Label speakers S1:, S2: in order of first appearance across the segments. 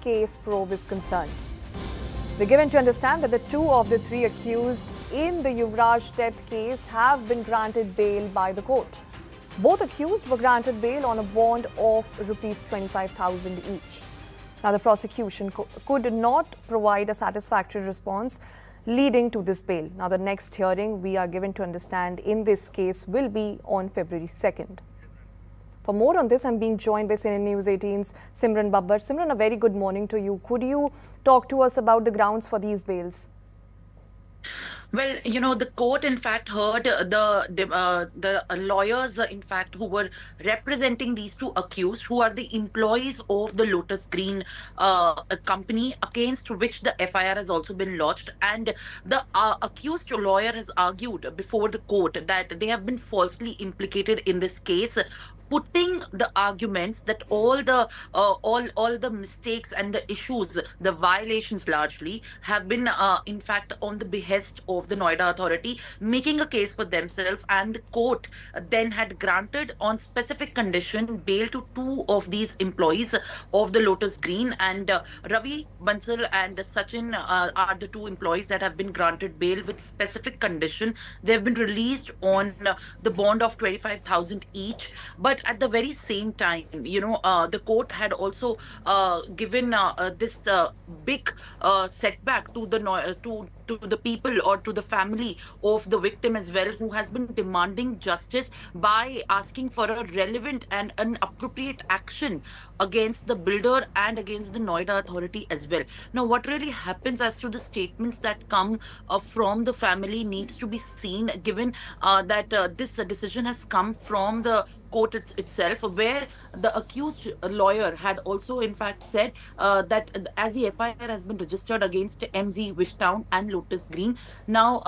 S1: case probe is concerned. We're given to understand that the two of the three accused in the Yuvraj death case have been granted bail by the court. Both accused were granted bail on a bond of rupees 25,000 each. Now, the prosecution could not provide a satisfactory response leading to this bail. Now, the next hearing we are given to understand in this case will be on February 2nd. For more on this, I'm being joined by CNN News 18's Simran Babbar. Simran, a very good morning to you. Could you talk to us about the grounds for these bails?
S2: Well, the court, in fact, heard the lawyers, in fact, who were representing these two accused, who are the employees of the Lotus Green company, against which the FIR has also been lodged. And the accused lawyer has argued before the court that they have been falsely implicated in this case, putting the arguments that all the mistakes and the issues, the violations largely, have been in fact on the behest of the Noida authority, making a case for themselves. And the court then had granted on specific condition bail to two of these employees of the Lotus Green, and Ravi Bansal and Sachin are the two employees that have been granted bail with specific condition. They have been released on the bond of 25,000 each. But at the very same time, the court had also given this big setback to to the people, or to the family of the victim as well, who has been demanding justice by asking for a relevant and an appropriate action against the builder and against the Noida authority as well. Now, what really happens as to the statements that come from the family needs to be seen, given that this decision has come from the court itself, where the accused lawyer had also, in fact, said that as the FIR has been registered against MG Wishtown and Lotus Green, now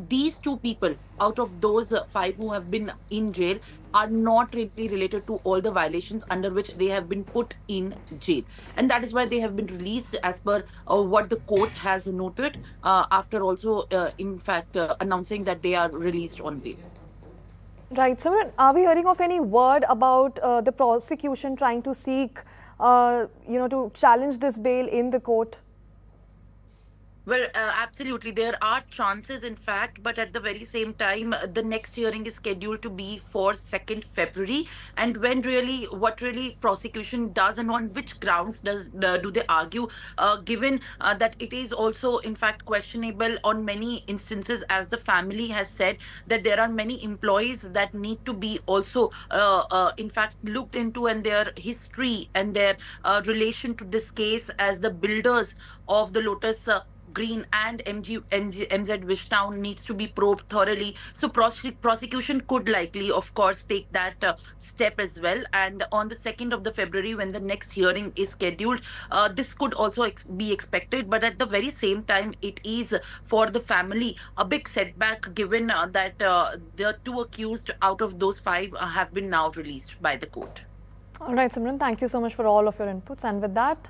S2: these two people out of those five who have been in jail are not really related to all the violations under which they have been put in jail, and that is why they have been released as per what the court has noted, after also in fact announcing that they are released on bail.
S1: Right, Simran, are we hearing of any word about the prosecution trying to seek, to challenge this bail in the court?
S2: Well, absolutely. There are chances, in fact, but at the very same time, the next hearing is scheduled to be for 2nd February. And what really prosecution does, and on which grounds do they argue, given that it is also, in fact, questionable on many instances, as the family has said, that there are many employees that need to be also, in fact, looked into, and their history and their relation to this case, as the builders of the Lotus Green and MZ Wishtown needs to be probed thoroughly. So prosecution could likely, of course, take that step as well. And on the 2nd of the February, when the next hearing is scheduled, this could also be expected. But at the very same time, it is for the family a big setback, given that the two accused out of those five have been now released by the court.
S1: All right, Simran, thank you so much for all of your inputs. And with that,